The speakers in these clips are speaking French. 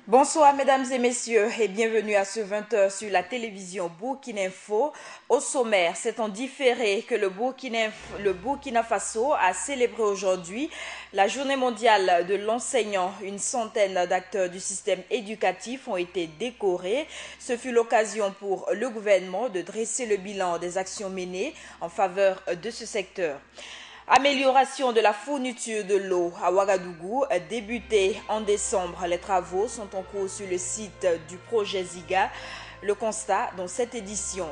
Bonsoir mesdames et messieurs et bienvenue à ce 20h sur la télévision Burkina Info. Au sommaire, c'est en différé que le Burkina Faso a célébré aujourd'hui la journée mondiale de l'enseignant. Une centaine d'acteurs du système éducatif ont été décorés. Ce fut l'occasion pour le gouvernement de dresser le bilan des actions menées en faveur de ce secteur. Amélioration de la fourniture de l'eau à Ouagadougou, débuté en décembre. Les travaux sont en cours sur le site du projet Ziga. Le constat dans cette édition.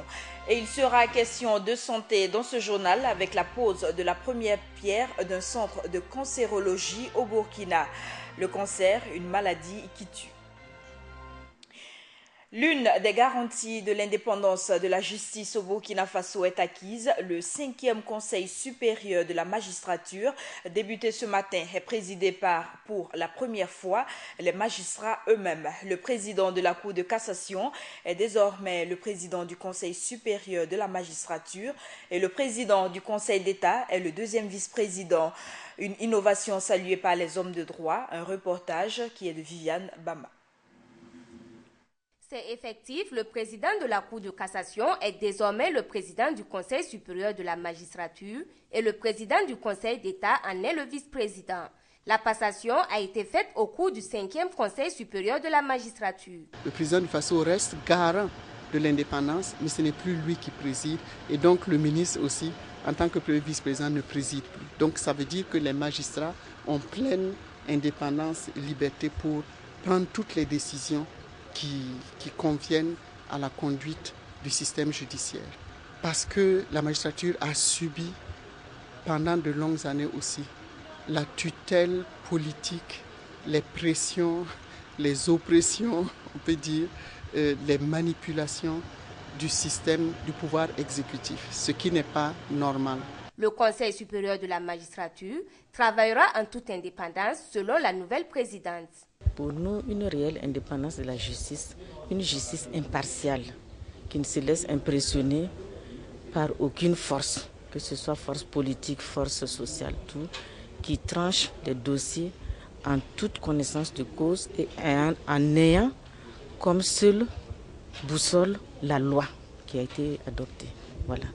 Et il sera question de santé dans ce journal avec la pose de la première pierre d'un centre de cancérologie au Burkina. Le cancer, une maladie qui tue. L'une des garanties de l'indépendance de la justice au Burkina Faso est acquise. Le 5e Conseil supérieur de la magistrature, débuté ce matin, est présidé par, pour la première fois, les magistrats eux-mêmes. Le président de la Cour de cassation est désormais le président du Conseil supérieur de la magistrature et le président du Conseil d'État est le deuxième vice-président. Une innovation saluée par les hommes de droit. Un reportage qui est de Viviane Bama. C'est effectif, le président de la Cour de cassation est désormais le président du Conseil supérieur de la magistrature et le président du Conseil d'État en est le vice-président. La passation a été faite au cours du 5e Conseil supérieur de la magistrature. Le président du Faso reste garant de l'indépendance, mais ce n'est plus lui qui préside. Et donc le ministre aussi, en tant que premier vice-président, ne préside plus. Donc ça veut dire que les magistrats ont pleine indépendance et liberté pour prendre toutes les décisions qui conviennent à la conduite du système judiciaire. Parce que la magistrature a subi pendant de longues années aussi la tutelle politique, les pressions, les oppressions, on peut dire, les manipulations du système du pouvoir exécutif, ce qui n'est pas normal. Le Conseil supérieur de la magistrature travaillera en toute indépendance selon la nouvelle présidente. Pour nous, une réelle indépendance de la justice, une justice impartiale, qui ne se laisse impressionner par aucune force, que ce soit force politique, force sociale, tout, qui tranche les dossiers en toute connaissance de cause et en ayant comme seule boussole la loi qui a été adoptée. Voilà.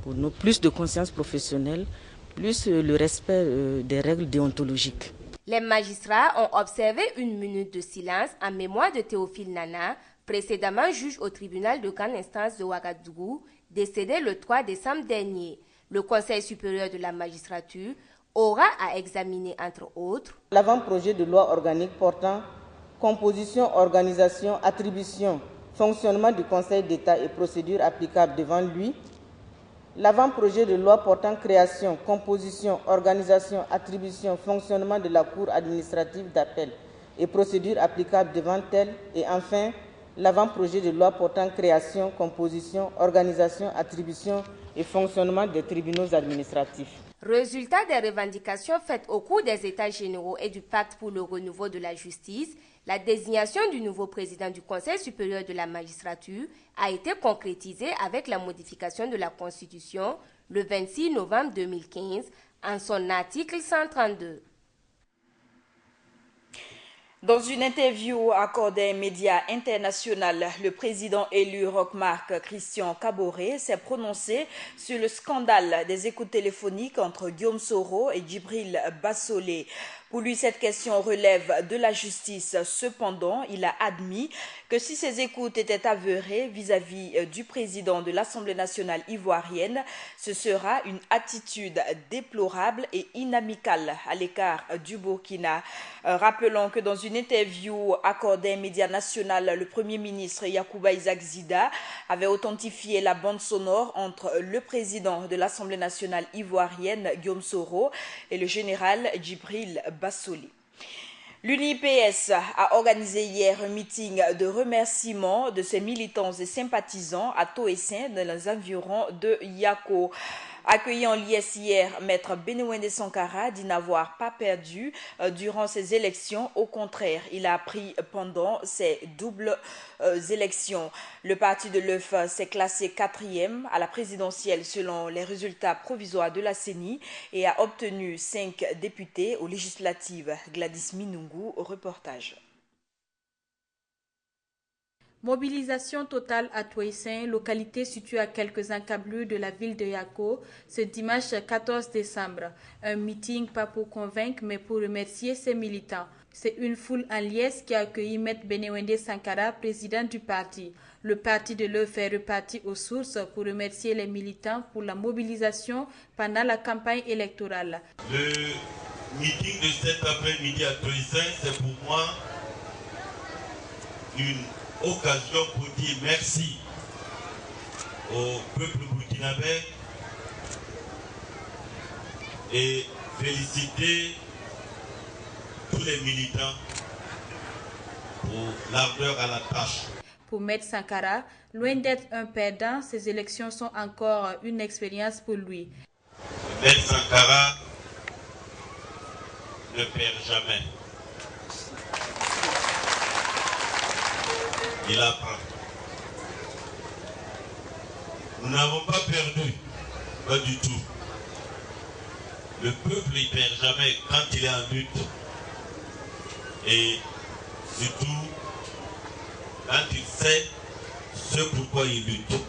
Pour nous, plus de conscience professionnelle, plus le respect des règles déontologiques. Les magistrats ont observé une minute de silence en mémoire de Théophile Nana, précédemment juge au tribunal de grande instance de Ouagadougou, décédé le 3 décembre dernier. Le Conseil supérieur de la magistrature aura à examiner, entre autres, l'avant-projet de loi organique portant composition, organisation, attribution, fonctionnement du Conseil d'État et procédures applicables devant lui, l'avant-projet de loi portant création, composition, organisation, attribution, fonctionnement de la Cour administrative d'appel et procédures applicables devant elle, et enfin, l'avant-projet de loi portant création, composition, organisation, attribution et fonctionnement des tribunaux administratifs. Résultat des revendications faites au cours des États généraux et du pacte pour le renouveau de la justice, la désignation du nouveau président du Conseil supérieur de la magistrature a été concrétisée avec la modification de la Constitution le 26 novembre 2015 en son article 132. Dans une interview accordée à un média international, le président élu Roch-Marc Christian Kaboré s'est prononcé sur le scandale des écoutes téléphoniques entre Guillaume Soro et Djibril Bassolé. Pour lui, cette question relève de la justice. Cependant, il a admis que si ces écoutes étaient avérées vis-à-vis du président de l'Assemblée nationale ivoirienne, ce sera une attitude déplorable et inamicale à l'égard du Burkina. Rappelons que dans une interview accordée à un média national, le Premier ministre Yacouba Isaac Zida avait authentifié la bande sonore entre le président de l'Assemblée nationale ivoirienne, Guillaume Soro, et le général Djibril Bassolé. L'UNIPS a organisé hier un meeting de remerciement de ses militants et sympathisants à Toessin, dans les environs de Yako. Accueilli en liesse hier, Maître Benouende Sankara dit n'avoir pas perdu durant ces élections. Au contraire, il a appris pendant ces doubles élections. Le parti de l'œuf s'est classé 4e à la présidentielle selon les résultats provisoires de la CENI et a obtenu 5 députés aux législatives. Gladys Minungu, reportage. Mobilisation totale à Touaïssin, localité située à quelques encablures de la ville de Yako, ce dimanche 14 décembre. Un meeting pas pour convaincre mais pour remercier ses militants. C'est une foule en liesse qui a accueilli M. Benewende Sankara, président du parti. Le parti de l'œuf est reparti aux sources pour remercier les militants pour la mobilisation pendant la campagne électorale. Le meeting de cet après-midi à Touaïssin, c'est pour moi une occasion pour dire merci au peuple burkinabé et féliciter tous les militants pour l'ardeur à la tâche. Pour M. Sankara, loin d'être un perdant, ces élections sont encore une expérience pour lui. M. Sankara ne perd jamais. Il apprend. Nous n'avons pas perdu, pas du tout. Le peuple ne perd jamais quand il est en lutte. Et surtout, quand il sait ce pourquoi il lutte.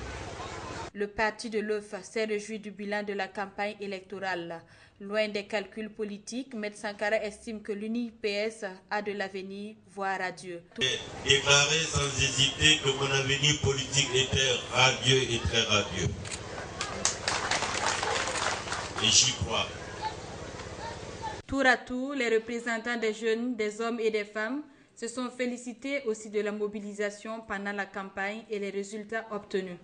Le parti de l'œuf s'est réjoui du bilan de la campagne électorale. Loin des calculs politiques, M. Sankara estime que l'UNIPS a de l'avenir, voire radieux. J'ai déclaré sans hésiter que mon avenir politique était radieux et très radieux. Et j'y crois. Tour à tour, les représentants des jeunes, des hommes et des femmes se sont félicités aussi de la mobilisation pendant la campagne et les résultats obtenus.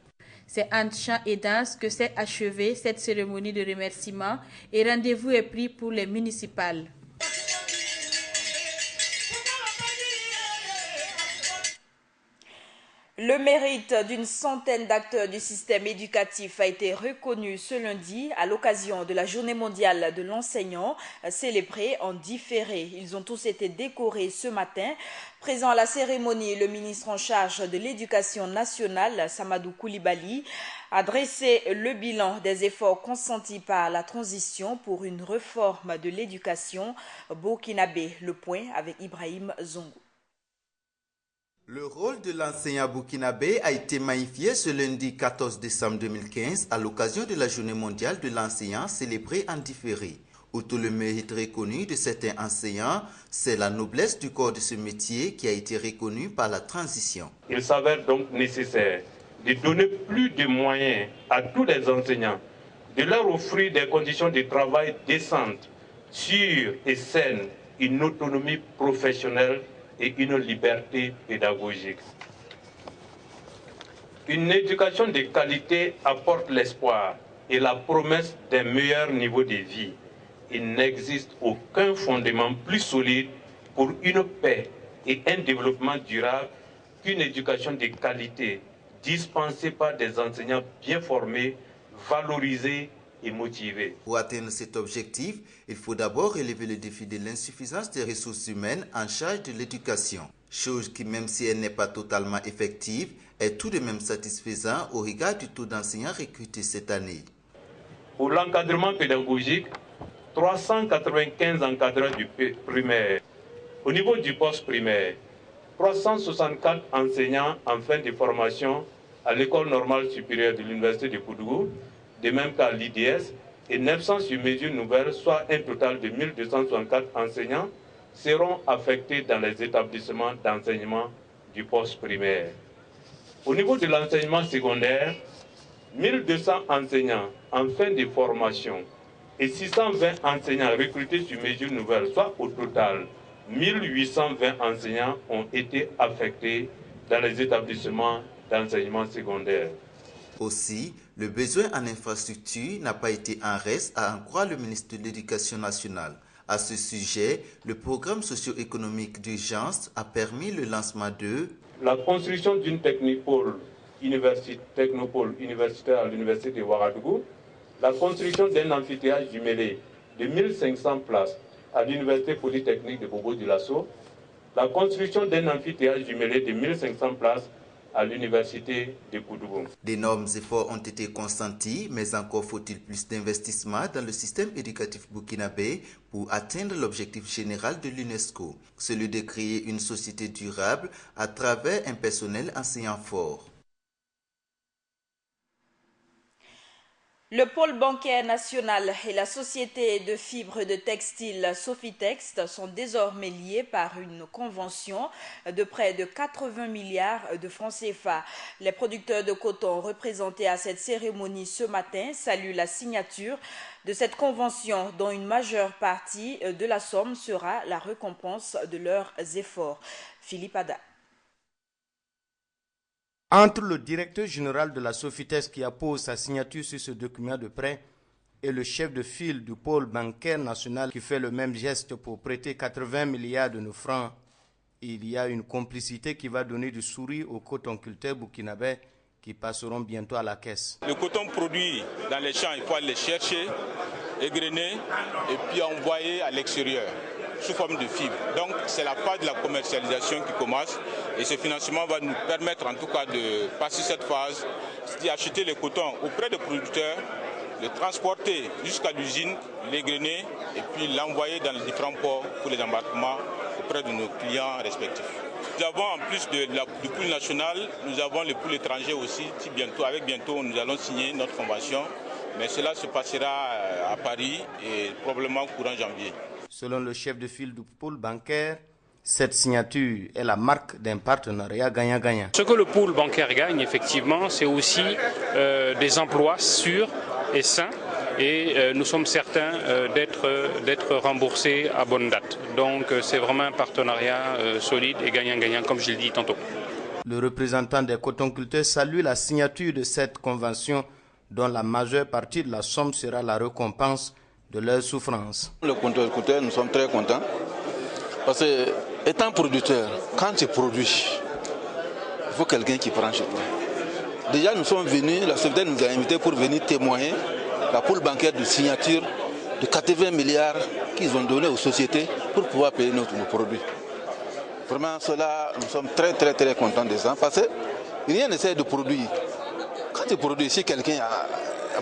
C'est entre chant et danse que s'est achevée cette cérémonie de remerciement et rendez-vous est pris pour les municipales. Le mérite d'une centaine d'acteurs du système éducatif a été reconnu ce lundi à l'occasion de la Journée mondiale de l'enseignant célébrée en différé. Ils ont tous été décorés ce matin. Présent à la cérémonie, le ministre en charge de l'Éducation nationale, Samadou Koulibaly, a dressé le bilan des efforts consentis par la transition pour une réforme de l'éducation burkinabé. Le point avec Ibrahim Zongo. Le rôle de l'enseignant burkinabé a été magnifié ce lundi 14 décembre 2015 à l'occasion de la Journée mondiale de l'enseignant célébrée en différé. Outre le mérite reconnu de certains enseignants, c'est la noblesse du corps de ce métier qui a été reconnue par la transition. Il s'avère donc nécessaire de donner plus de moyens à tous les enseignants, de leur offrir des conditions de travail décentes, sûres et saines, une autonomie professionnelle et une liberté pédagogique. Une éducation de qualité apporte l'espoir et la promesse d'un meilleur niveau de vie. Il n'existe aucun fondement plus solide pour une paix et un développement durable qu'une éducation de qualité dispensée par des enseignants bien formés, valorisés et motivés. Pour atteindre cet objectif, il faut d'abord relever le défi de l'insuffisance des ressources humaines en charge de l'éducation. Chose qui, même si elle n'est pas totalement effective, est tout de même satisfaisant au regard du taux d'enseignants recrutés cette année. Pour l'encadrement pédagogique, 395 encadreurs du primaire. Au niveau du post-primaire, 364 enseignants en fin de formation à l'École normale supérieure de l'Université de Koudougou, de même qu'à l'IDS, et 900 sur mesure nouvelle, soit un total de 1264 enseignants, seront affectés dans les établissements d'enseignement du post-primaire. Au niveau de l'enseignement secondaire, 1200 enseignants en fin de formation et 620 enseignants recrutés sur mesure nouvelle, soit au total 1820 enseignants ont été affectés dans les établissements d'enseignement secondaire. Aussi, le besoin en infrastructure n'a pas été en reste, à en croire le ministre de l'Éducation nationale. À ce sujet, le programme socio-économique d'urgence a permis le lancement de la construction d'une technopole universitaire à l'université de Ouagadougou, la construction d'un amphithéâtre jumelé de 1500 places à l'université polytechnique de Bobo-Dioulasso, la construction d'un amphithéâtre jumelé de 1500 places à l'université de Koudougou. D'énormes efforts ont été consentis, mais encore faut-il plus d'investissement dans le système éducatif burkinabé pour atteindre l'objectif général de l'UNESCO, celui de créer une société durable à travers un personnel enseignant fort. Le pôle bancaire national et la société de fibres de textile Sofitex sont désormais liés par une convention de près de 80 milliards de francs CFA. Les producteurs de coton représentés à cette cérémonie ce matin saluent la signature de cette convention dont une majeure partie de la somme sera la récompense de leurs efforts. Philippe Ada. Entre le directeur général de la Sofitex qui appose sa signature sur ce document de prêt et le chef de file du pôle bancaire national qui fait le même geste pour prêter 80 milliards de nos francs, il y a une complicité qui va donner du sourire aux cotonculteurs burkinabés qui passeront bientôt à la caisse. Le coton produit dans les champs, il faut aller le chercher, égrener et puis envoyer à l'extérieur sous forme de fibres. Donc c'est la phase de la commercialisation qui commence et ce financement va nous permettre en tout cas de passer cette phase, c'est-à-dire acheter le coton auprès des producteurs, le transporter jusqu'à l'usine, l'égrener et puis l'envoyer dans les différents ports pour les embarquements auprès de nos clients respectifs. Nous avons en plus du pool national, nous avons le pool étranger aussi, bientôt nous allons signer notre convention, mais cela se passera à Paris et probablement courant janvier. Selon le chef de file du pôle bancaire, cette signature est la marque d'un partenariat gagnant-gagnant. Ce que le pôle bancaire gagne, effectivement, c'est aussi des emplois sûrs et sains. Et nous sommes certains d'être remboursés à bonne date. Donc c'est vraiment un partenariat solide et gagnant-gagnant, comme je l'ai dit tantôt. Le représentant des cotonculteurs salue la signature de cette convention dont la majeure partie de la somme sera la récompense de leur souffrance. Les cotonculteurs, nous sommes très contents parce que, étant producteur, quand tu produis, il faut quelqu'un qui prend chez toi. Déjà, nous sommes venus, la Sofitex nous a invités pour venir témoigner la pool bancaire de signature de 80 milliards qu'ils ont donné aux sociétés pour pouvoir payer nos produits. Vraiment, cela, nous sommes très contents de ça parce que rien n'essaie de produire. Quand tu produis, si quelqu'un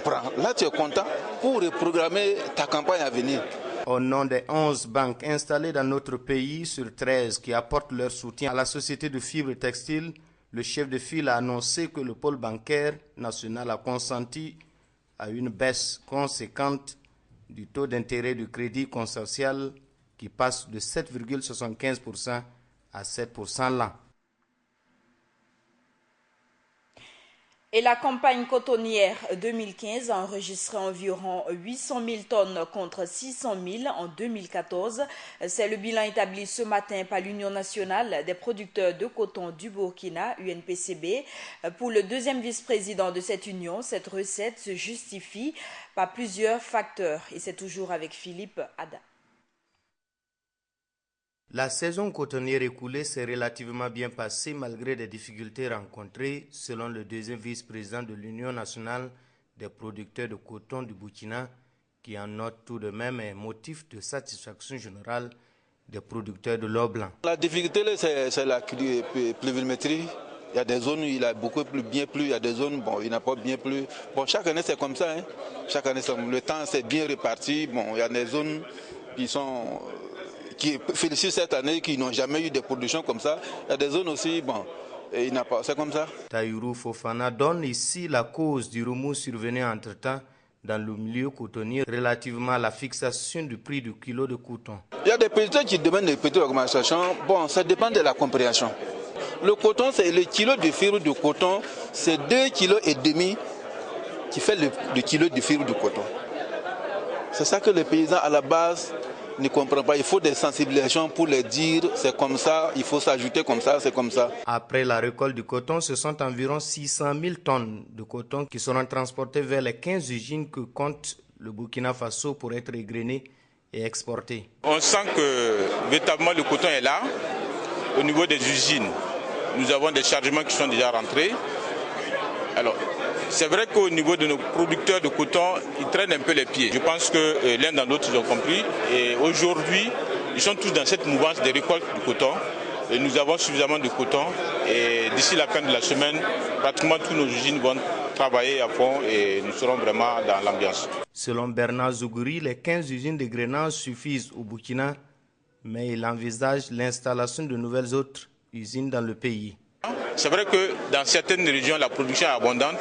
prend, là tu es content pour reprogrammer ta campagne à venir. Au nom des 11 banques installées dans notre pays sur 13 qui apportent leur soutien à la société de fibres textiles, le chef de file a annoncé que le pôle bancaire national a consenti à une baisse conséquente du taux d'intérêt du crédit consortial qui passe de 7,75% à 7% l'an. Et la campagne cotonnière 2015 a enregistré environ 800 000 tonnes contre 600 000 en 2014. C'est le bilan établi ce matin par l'Union nationale des producteurs de coton du Burkina, UNPCB. Pour le deuxième vice-président de cette union, cette recette se justifie par plusieurs facteurs. Et c'est toujours avec Philippe Ada. La saison cotonnière écoulée s'est relativement bien passée malgré des difficultés rencontrées, selon le deuxième vice-président de l'Union nationale des producteurs de coton du Burkina, qui en note tout de même un motif de satisfaction générale des producteurs de l'or blanc. La difficulté, c'est la pluviométrie. Il y a des zones où il a beaucoup bien plu, il y a des zones où il n'a pas bien plu. Bon, chaque année, c'est comme ça. Hein. Chaque année, le temps s'est bien réparti. Bon, il y a des zones qui félicitent cette année, qui n'ont jamais eu de production comme ça. Il y a des zones aussi, et il n'a pas, c'est comme ça. Tahirou Fofana donne ici la cause du remous survenu entre-temps dans le milieu cotonnier relativement à la fixation du prix du kilo de coton. Il y a des producteurs qui demandent des petites augmentations. Bon, ça dépend de la compréhension. Le coton, c'est le kilo de fibre de coton, c'est 2,5 kg qui fait le kilo de fibre de coton. C'est ça que les paysans à la base ne comprennent pas. Il faut des sensibilisations pour les dire, c'est comme ça, il faut s'ajouter comme ça, c'est comme ça. Après la récolte du coton, ce sont environ 600 000 tonnes de coton qui seront transportées vers les 15 usines que compte le Burkina Faso pour être égrenées et exportées. On sent que véritablement le coton est là. Au niveau des usines, nous avons des chargements qui sont déjà rentrés. Alors, c'est vrai qu'au niveau de nos producteurs de coton, ils traînent un peu les pieds. Je pense que l'un dans l'autre, ils ont compris. Et aujourd'hui, ils sont tous dans cette mouvance de récolte du coton. Et nous avons suffisamment de coton et d'ici la fin de la semaine, pratiquement tous nos usines vont travailler à fond et nous serons vraiment dans l'ambiance. Selon Bernard Zougouri, les 15 usines de grainage suffisent au Burkina, mais il envisage l'installation de nouvelles autres usines dans le pays. C'est vrai que dans certaines régions, la production est abondante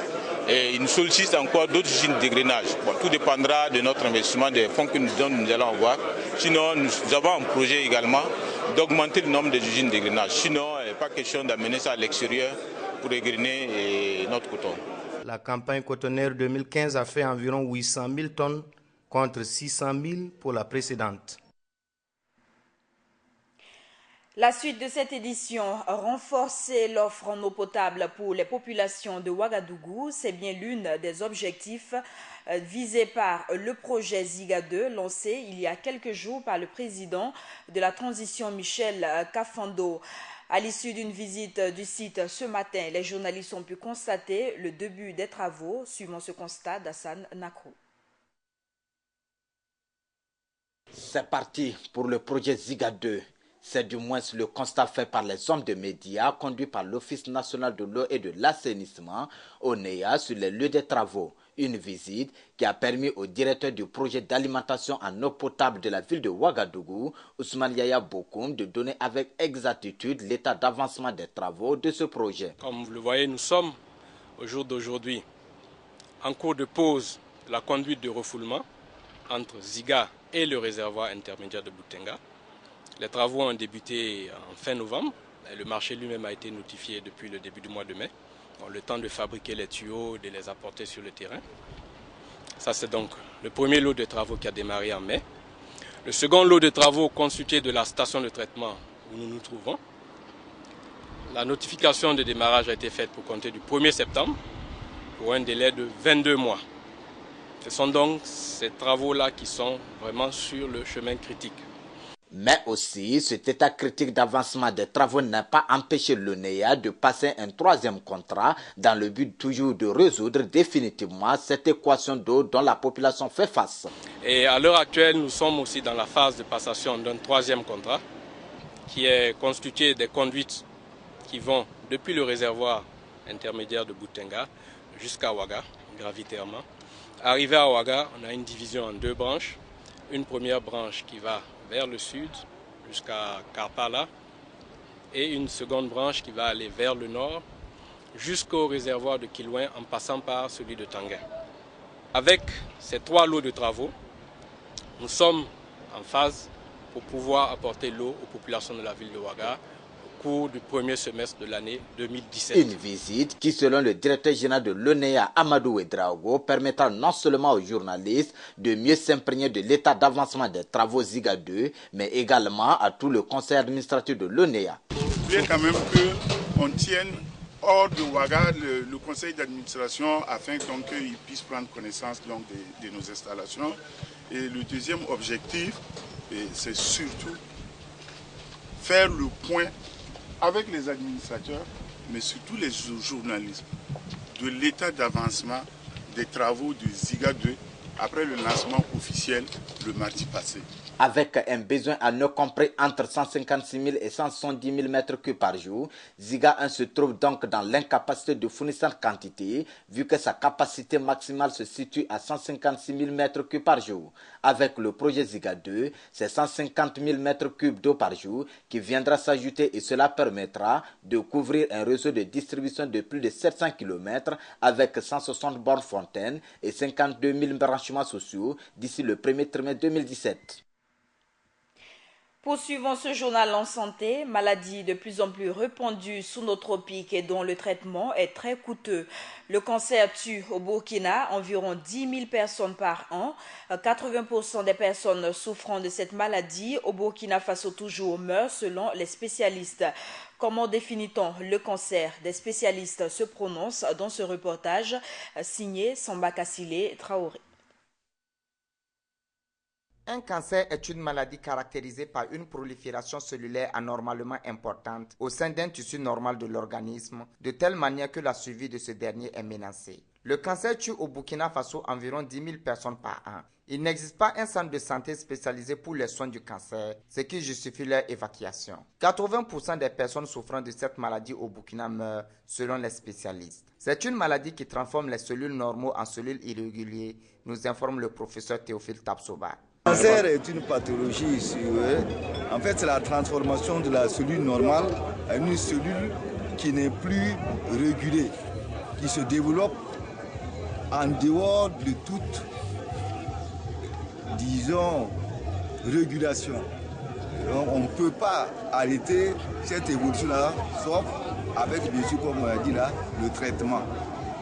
et il nous sollicite encore d'autres usines de grainage. Bon, tout dépendra de notre investissement, des fonds que nous allons avoir. Sinon, nous avons un projet également d'augmenter le nombre des usines de grainage. Sinon, il n'est pas question d'amener ça à l'extérieur pour dégrainer notre coton. La campagne cotonnière 2015 a fait environ 800 000 tonnes contre 600 000 pour la précédente. La suite de cette édition, renforcer l'offre en eau potable pour les populations de Ouagadougou, c'est bien l'une des objectifs visés par le projet Ziga 2 lancé il y a quelques jours par le président de la transition Michel Kafando. À l'issue d'une visite du site ce matin, les journalistes ont pu constater le début des travaux, suivant ce constat d'Hassan Nakrou. C'est parti pour le projet Ziga 2. C'est du moins le constat fait par les hommes de médias conduits par l'Office national de l'eau et de l'assainissement, ONEA, sur les lieux des travaux. Une visite qui a permis au directeur du projet d'alimentation en eau potable de la ville de Ouagadougou, Ousmane Yaya Bokoum, de donner avec exactitude l'état d'avancement des travaux de ce projet. Comme vous le voyez, nous sommes au jour d'aujourd'hui en cours de pose de la conduite de refoulement entre Ziga et le réservoir intermédiaire de Boutenga. Les travaux ont débuté en fin novembre. Le marché lui-même a été notifié depuis le début du mois de mai. Le temps de fabriquer les tuyaux, de les apporter sur le terrain. Ça, c'est donc le premier lot de travaux qui a démarré en mai. Le second lot de travaux constitué de la station de traitement où nous nous trouvons. La notification de démarrage a été faite pour compter du 1er septembre pour un délai de 22 mois. Ce sont donc ces travaux-là qui sont vraiment sur le chemin critique. Mais aussi, cet état critique d'avancement des travaux n'a pas empêché l'ONEA de passer un troisième contrat dans le but toujours de résoudre définitivement cette équation d'eau dont la population fait face. Et à l'heure actuelle, nous sommes aussi dans la phase de passation d'un troisième contrat qui est constitué des conduites qui vont depuis le réservoir intermédiaire de Boutenga jusqu'à Ouaga, gravitairement. Arrivé à Ouaga, on a une division en deux branches. Une première branche qui va vers le sud jusqu'à Karpala et une seconde branche qui va aller vers le nord jusqu'au réservoir de Kilouin en passant par celui de Tanguin. Avec ces trois lots de travaux, nous sommes en phase pour pouvoir apporter l'eau aux populations de la ville de Ouaga au cours du premier semestre de l'année 2017. Une visite qui, selon le directeur général de l'ONEA, Amadou Ouedraogo, permettra non seulement aux journalistes de mieux s'imprégner de l'état d'avancement des travaux Ziga 2, mais également à tout le conseil administratif de l'ONEA. Il faut quand même qu'on tienne hors de Ouaga le conseil d'administration afin qu'ils puissent prendre connaissance donc, de nos installations. Et le deuxième objectif, c'est surtout faire le point avec les administrateurs, mais surtout les journalistes, de l'état d'avancement des travaux de Ziga 2 après le lancement officiel le mardi passé. Avec un besoin en eau compris entre 156 000 et 170 000 m3 par jour, Ziga 1 se trouve donc dans l'incapacité de fournir cette quantité, vu que sa capacité maximale se situe à 156 000 m3 par jour. Avec le projet Ziga 2, c'est 150 000 m3 d'eau par jour qui viendra s'ajouter et cela permettra de couvrir un réseau de distribution de plus de 700 km avec 160 bornes fontaines et 52 000 branchements sociaux d'ici le premier trimestre 2017. Poursuivons ce journal en santé, maladie de plus en plus répandue sous nos tropiques et dont le traitement est très coûteux. Le cancer tue au Burkina environ 10 000 personnes par an. 80% des personnes souffrant de cette maladie au Burkina Faso toujours meurent selon les spécialistes. Comment définit-on le cancer? Des spécialistes se prononcent dans ce reportage signé Samba Kassile Traoré. Un cancer est une maladie caractérisée par une prolifération cellulaire anormalement importante au sein d'un tissu normal de l'organisme, de telle manière que la survie de ce dernier est menacée. Le cancer tue au Burkina Faso environ 10 000 personnes par an. Il n'existe pas un centre de santé spécialisé pour les soins du cancer, ce qui justifie leur évacuation. 80% des personnes souffrant de cette maladie au Burkina meurent, selon les spécialistes. C'est une maladie qui transforme les cellules normaux en cellules irrégulières, nous informe le professeur Théophile Tapsoba. Le cancer est une pathologie. En fait, c'est la transformation de la cellule normale en une cellule qui n'est plus régulée, qui se développe en dehors de toute, disons, régulation. Donc, on ne peut pas arrêter cette évolution-là, sauf avec, bien sûr, comme on a dit là, le traitement.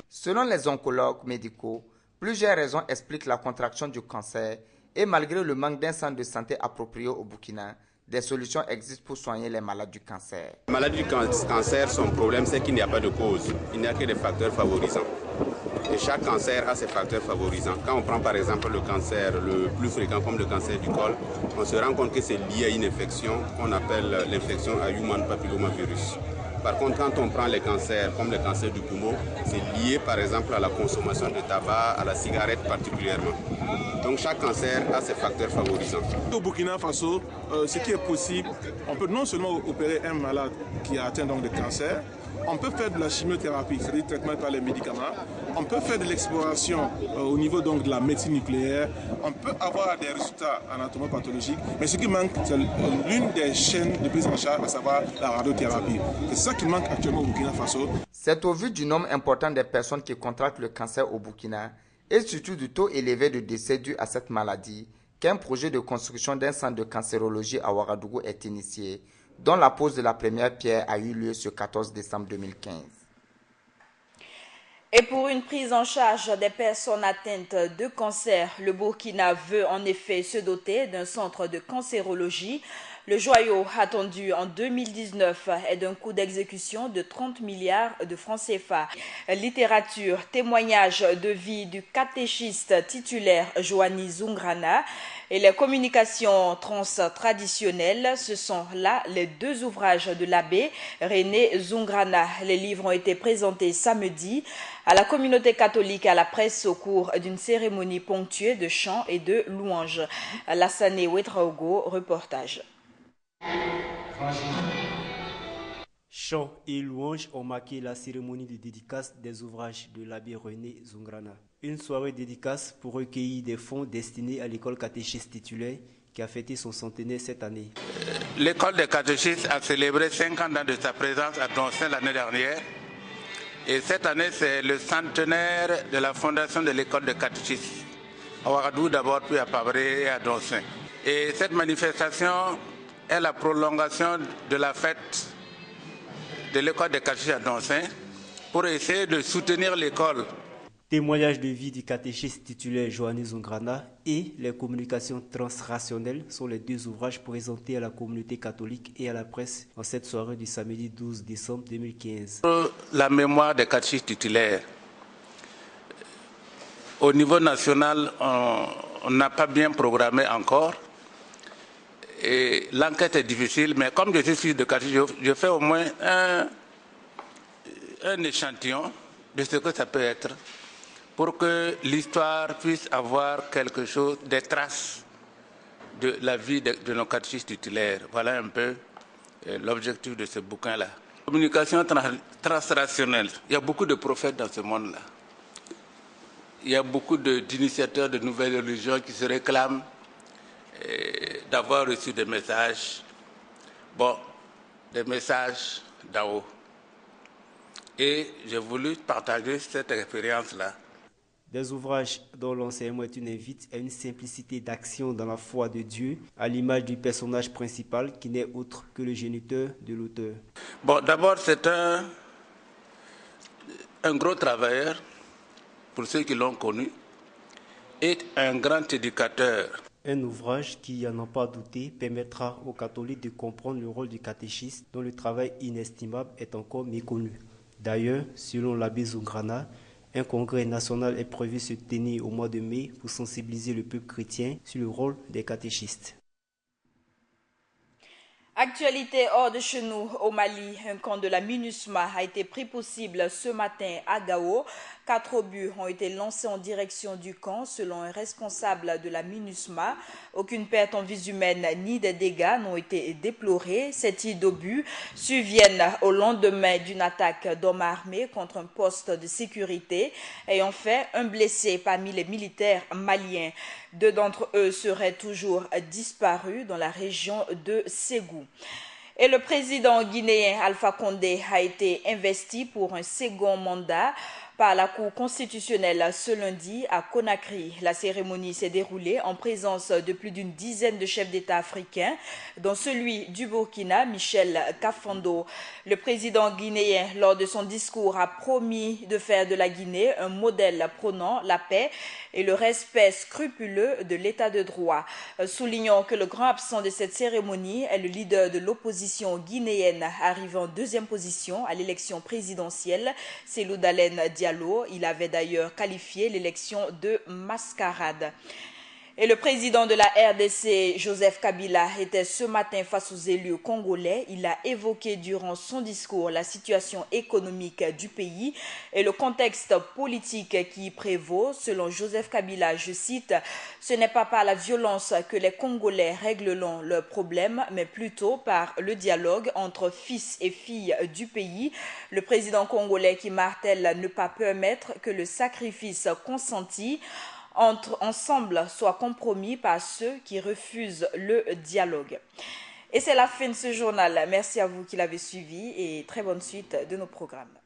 Selon les oncologues médicaux, plusieurs raisons expliquent la contraction du cancer et malgré le manque d'un centre de santé approprié au Burkina, des solutions existent pour soigner les malades du cancer. La maladie du cancer, son problème, c'est qu'il n'y a pas de cause. Il n'y a que des facteurs favorisants. Et chaque cancer a ses facteurs favorisants. Quand on prend par exemple le cancer le plus fréquent comme le cancer du col, on se rend compte que c'est lié à une infection qu'on appelle l'infection à human papillomavirus. Par contre, quand on prend les cancers comme le cancer du poumon, c'est lié par exemple à la consommation de tabac, à la cigarette particulièrement. Donc chaque cancer a ses facteurs favorisants. Au Burkina Faso, ce qui est possible, on peut non seulement opérer un malade qui a atteint donc de cancer, on peut faire de la chimiothérapie, c'est-à-dire traitement par les médicaments, on peut faire de l'exploration au niveau donc de la médecine nucléaire, on peut avoir des résultats anatomopathologiques, mais ce qui manque, c'est l'une des chaînes de prise en charge, à savoir la radiothérapie. C'est ça qui manque actuellement au Burkina Faso. C'est au vu du nombre important de personnes qui contractent le cancer au Burkina et surtout du taux élevé de décès dû à cette maladie qu'un projet de construction d'un centre de cancérologie à Ouagadougou est initié, dont la pose de la première pierre a eu lieu ce 14 décembre 2015. Et pour une prise en charge des personnes atteintes de cancer, le Burkina veut en effet se doter d'un centre de cancérologie. Le joyau attendu en 2019 est d'un coût d'exécution de 30 milliards de francs CFA. Littérature, témoignage de vie du catéchiste titulaire Joanny Zungrana et les communications trans-traditionnelles, ce sont là les deux ouvrages de l'abbé René Zungrana. Les livres ont été présentés samedi à la communauté catholique et à la presse au cours d'une cérémonie ponctuée de chants et de louanges. Lassane Ouetraogo, reportage. Chants et louanges ont marqué la cérémonie de dédicace des ouvrages de l'abbé René Zungrana. Une soirée dédicace pour recueillir des fonds destinés à l'école catéchiste titulaire qui a fêté son centenaire cette année. L'école des catéchistes a célébré 50 ans de sa présence à Donsin l'année dernière. Et cette année, c'est le centenaire de la fondation de l'école des catéchistes. À Ouagadougou d'abord, puis à Pabré et à Donsin. Et cette manifestation est la prolongation de la fête de l'école des catéchistes à Donsin pour essayer de soutenir l'école. Témoignage de vie du catéchiste titulaire Joanny Zungrana et les communications transrationnelles sont les deux ouvrages présentés à la communauté catholique et à la presse en cette soirée du samedi 12 décembre 2015. La mémoire des catéchistes titulaires. Au niveau national, on n'a pas bien programmé encore. Et l'enquête est difficile, mais comme je suis fils de catéchiste, je fais au moins un échantillon de ce que ça peut être pour que l'histoire puisse avoir quelque chose, des traces de la vie de nos catéchistes titulaires. Voilà un peu l'objectif de ce bouquin-là. Communication transrationnelle. Il y a beaucoup de prophètes dans ce monde-là. Il y a beaucoup d'initiateurs de nouvelles religions qui se réclament d'avoir reçu des messages, des messages d'en haut. Et j'ai voulu partager cette expérience-là. Des ouvrages dont l'enseignement est une invite à une simplicité d'action dans la foi de Dieu, à l'image du personnage principal qui n'est autre que le géniteur de l'auteur. D'abord, c'est un gros travailleur, pour ceux qui l'ont connu, et un grand éducateur. Un ouvrage qui, à n'en pas douter, permettra aux catholiques de comprendre le rôle du catéchiste dont le travail inestimable est encore méconnu. D'ailleurs, selon l'abbé Zungrana, un congrès national est prévu se tenir au mois de mai pour sensibiliser le peuple chrétien sur le rôle des catéchistes. Actualité hors de chez nous, au Mali, un camp de la MINUSMA a été pris possible ce matin à Gao. 4 obus ont été lancés en direction du camp selon un responsable de la MINUSMA. Aucune perte en vies humaines ni des dégâts n'ont été déplorés. Ces tirs d'obus surviennent au lendemain d'une attaque d'hommes armés contre un poste de sécurité ayant fait un blessé parmi les militaires maliens. 2 d'entre eux seraient toujours disparus dans la région de Ségou. Et le président guinéen Alpha Condé a été investi pour un second mandat par la Cour constitutionnelle ce lundi à Conakry. La cérémonie s'est déroulée en présence de plus d'une dizaine de chefs d'État africains, dont celui du Burkina, Michel Kafando. Le président guinéen, lors de son discours, a promis de faire de la Guinée un modèle prônant la paix et le respect scrupuleux de l'état de droit. Soulignons que le grand absent de cette cérémonie est le leader de l'opposition guinéenne, arrivant en 2e position à l'élection présidentielle, Cellou Dalein Diallo. Il avait d'ailleurs qualifié l'élection de mascarade. Et le président de la RDC, Joseph Kabila, était ce matin face aux élus congolais. Il a évoqué durant son discours la situation économique du pays et le contexte politique qui y prévaut. Selon Joseph Kabila, je cite, « Ce n'est pas par la violence que les Congolais régleront leurs problèmes, mais plutôt par le dialogue entre fils et filles du pays. » Le président congolais qui martèle ne pas permettre que le sacrifice consenti ensemble soit compromis par ceux qui refusent le dialogue. Et c'est la fin de ce journal. Merci à vous qui l'avez suivi et très bonne suite de nos programmes.